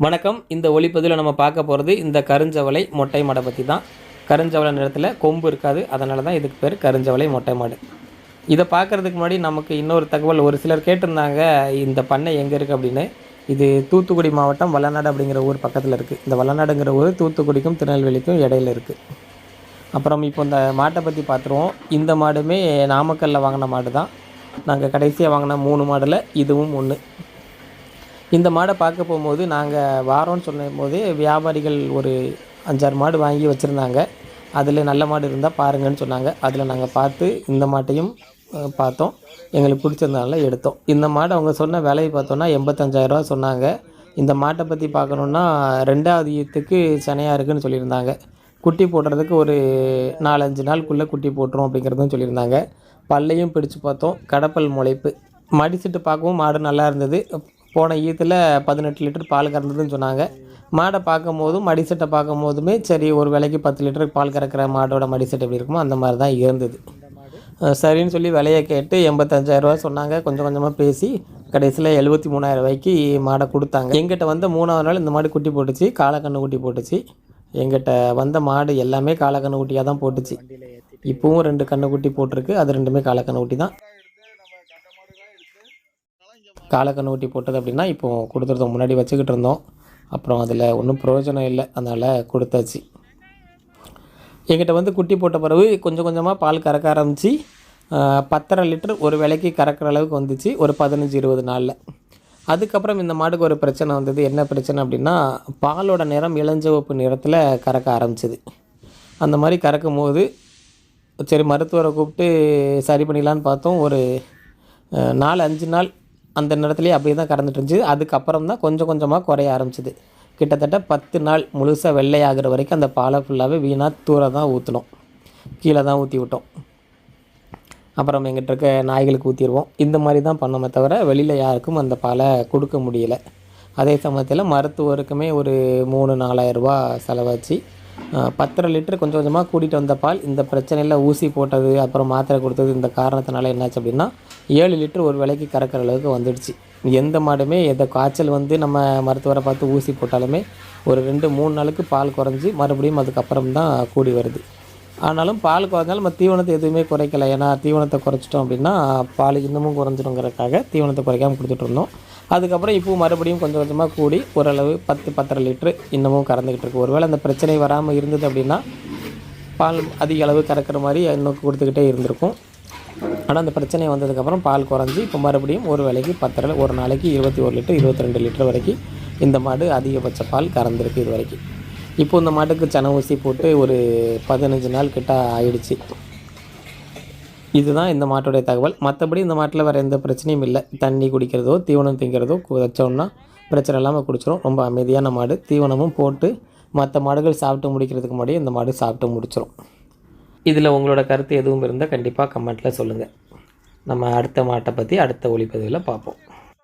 வணக்கம். இந்த ஒளிப்பதிவில் நம்ம பார்க்க போகிறது இந்த கருஞ்சவலை மொட்டை மாடை பற்றி தான். கருஞ்சவலை நிறத்தில் கொம்பு இருக்காது, அதனால தான் இதுக்கு பேர் கருஞ்சவலை மொட்டை மாடு. இதை பார்க்குறதுக்கு முன்னாடி நமக்கு இன்னொரு தகவல் ஒரு சிலர் கேட்டிருந்தாங்க, இந்த பண்ணை எங்கே இருக்குது அப்படின்னு. இது தூத்துக்குடி மாவட்டம் வல்லநாடு அப்படிங்கிற ஊர் பக்கத்தில் இருக்குது. இந்த வல்லநாடுங்கிற ஊர் தூத்துக்குடிக்கும் திருநெல்வேலிக்கும் இடையில இருக்குது. அப்புறம் இப்போ இந்த மாட்டை பற்றி பார்த்துருவோம். இந்த மாடுமே நாமக்கல்லில் வாங்கின மாடு தான். நாங்கள் கடைசியாக வாங்கின 3 மாடில் இதுவும் ஒன்று. இந்த மாடை பார்க்க போகும்போது நாங்கள் வாரோன்னு சொல்லும்போது வியாபாரிகள் ஒரு 5-6 மாடு வாங்கி வச்சுருந்தாங்க. அதில் நல்ல மாடு இருந்தால் பாருங்கன்னு சொன்னாங்க. அதில் நாங்கள் பார்த்து இந்த மாட்டையும் பார்த்தோம். எங்களுக்கு பிடிச்சிருந்தனால எடுத்தோம். இந்த மாடு அவங்க சொன்ன விலையை பார்த்தோன்னா 85,000 ரூபா சொன்னாங்க. இந்த மாட்டை பற்றி பார்க்கணுன்னா 2வது ஈத்துக்கு சனையாக இருக்குதுன்னு சொல்லியிருந்தாங்க. குட்டி போடுறதுக்கு ஒரு 4-5 நாளுக்குள்ளே குட்டி போட்டுரும் அப்படிங்கிறதும் சொல்லியிருந்தாங்க. பல்லையும் பிடிச்சு பார்த்தோம். கடப்பல் முளைப்பு மடிச்சிட்டு பார்க்கவும் மாடு நல்லா இருந்தது. போன ஈத்தில் 18 லிட்டர் பால் கறந்ததுன்னு சொன்னாங்க. மாடை பார்க்கும் போதும் மடிசெட்டை பார்க்கும் போதுமே சரி, ஒரு வேளைக்கு 10 லிட்டர் பால் கறக்கிற மாடோட மடிசெட் எப்படி இருக்குமோ அந்த மாதிரி தான் இருந்தது. சரின்னு சொல்லி விலையை கேட்டு 85,000 ரூபா சொன்னாங்க. கொஞ்சம் கொஞ்சமாக பேசி கடைசியில் 73,000 ரூபாய்க்கு மாடை கொடுத்தாங்க. எங்கிட்ட வந்த 3வது நாள் இந்த மாடு குட்டி போட்டுச்சு, காளைக்கன்று குட்டி போட்டுச்சு. எங்கிட்ட வந்த மாடு எல்லாமே காளைக்கன்று குட்டியாக தான் போட்டுச்சு. இப்போவும் 2 கன்றுக்குட்டி போட்டிருக்கு. அது 2மே காளைக்கன்று குட்டி தான். காளைக்கன்று குட்டி போட்டது அப்படின்னா இப்போது கொடுத்துருந்தோம். முன்னாடி வச்சுக்கிட்டு இருந்தோம். அப்புறம் அதில் ஒன்றும் பிரயோஜனம் இல்லை, அதனால் கொடுத்தாச்சு. எங்கிட்ட வந்து குட்டி போட்ட பிறகு கொஞ்சம் கொஞ்சமாக பால் கறக்க ஆரம்பித்து 10.5 லிட்டர் ஒரு வேளைக்கு கறக்கிற அளவுக்கு வந்துச்சு ஒரு 15-20 நாளில். அதுக்கப்புறம் இந்த மாடுக்கு ஒரு பிரச்சனை வந்தது. என்ன பிரச்சனை அப்படின்னா, பாலோட நிறம் இளஞ்சிவப்பு நிறத்தில் கறக்க ஆரம்பிச்சிது. அந்த மாதிரி கறக்கும் போது சரி மருத்துவரை கூப்பிட்டு சரி பண்ணிடலான்னு பார்த்தோம். ஒரு 4-5 நாள் அந்த நேரத்துலேயே அப்படியே தான் கறந்துட்டு இருந்துச்சு. அதுக்கப்புறம் தான் கொஞ்சம் கொஞ்சமாக குறைய ஆரம்பிச்சிது. கிட்டத்தட்ட 10 நாள் முழுசாக வெள்ளையாகிற வரைக்கும் அந்த பாலை ஃபுல்லாகவே வீணாக தூர தான் ஊற்றினோம், கீழே தான் ஊற்றி விட்டோம். அப்புறம் எங்கிட்ட இருக்க நாய்களுக்கு ஊற்றிடுவோம். இந்த மாதிரி தான் பண்ணோமே தவிர வெளியில் யாருக்கும் அந்த பாலை கொடுக்க முடியலை. அதே சமயத்தில் மருத்துவருக்குமே ஒரு 3-4,000 ரூபா செலவாச்சு. 10.5 லிட்டர் கொஞ்சம் கொஞ்சமாக கூட்டிகிட்டு வந்த பால் இந்த பிரச்சனையில் ஊசி போட்டது அப்புறம் மாத்திரை கொடுத்தது இந்த காரணத்தினால என்னாச்சு அப்படின்னா 7 லிட்டர் ஒரு வேளைக்கு கறக்கிற அளவுக்கு வந்துடுச்சு. எந்த மாடுமே எந்த காய்ச்சல் வந்து நம்ம மருத்துவரை பார்த்து ஊசி போட்டாலுமே ஒரு 2-3 நாளுக்கு பால் குறைஞ்சி மறுபடியும் அதுக்கப்புறம் தான் கூடி வருது. ஆனாலும் பால் குறைஞ்சாலும் நம்ம தீவனத்தை எதுவுமே குறைக்கலை. ஏன்னா தீவனத்தை குறைச்சிட்டோம் அப்படின்னா பால் இன்னமும் குறைஞ்சிடுங்கிறதுக்காக தீவனத்தை குறைக்காமல் கொடுத்துட்ருந்தோம். அதுக்கப்புறம் இப்போ மறுபடியும் கொஞ்சம் கொஞ்சமாக கூடி ஓரளவு 10-10.5 லிட்ரு இன்னமும் கறந்துக்கிட்டு இருக்குது. ஒருவேளை அந்த பிரச்சனை வராமல் இருந்தது அப்படின்னா பால் அதிக அளவு கறக்கிற மாதிரி இன்னும் கொடுத்துக்கிட்டே இருந்திருக்கும். ஆனால் அந்த பிரச்சனை வந்ததுக்கப்புறம் பால் குறைஞ்சி இப்போ மறுபடியும் ஒரு வேளைக்கு 10 ஒரு நாளைக்கு 21 லிட்டர் 22 லிட்டர் வரைக்கும் இந்த மாடு அதிகபட்ச பால் கறந்துருக்கு இது வரைக்கும். இப்போ இந்த மாட்டுக்கு சன ஊசி போட்டு ஒரு 15 நாள் கிட்ட ஆயிடுச்சு. இதுதான் இந்த மாட்டோடைய தகவல். மற்றபடி இந்த மாட்டில் வேறு எந்த பிரச்சனையும் இல்லை. தண்ணி குடிக்கிறதோ தீவனம் திங்கிறதோ வச்சோம்னா பிரச்சனை இல்லாமல் குடிச்சிடும். ரொம்ப அமைதியான மாடு. தீவனமும் போட்டு மற்ற மாடுகள் சாப்பிட்டு முடிக்கிறதுக்கு முன்னாடி இந்த மாடு சாப்பிட்டு முடிச்சிடும். இதில் உங்களோட கருத்து எதுவும் இருந்தால் கண்டிப்பாக கமெண்ட்டில் சொல்லுங்கள். நம்ம அடுத்த மாட்டை பற்றி அடுத்த ஒளிப்பதிவில் பார்ப்போம்.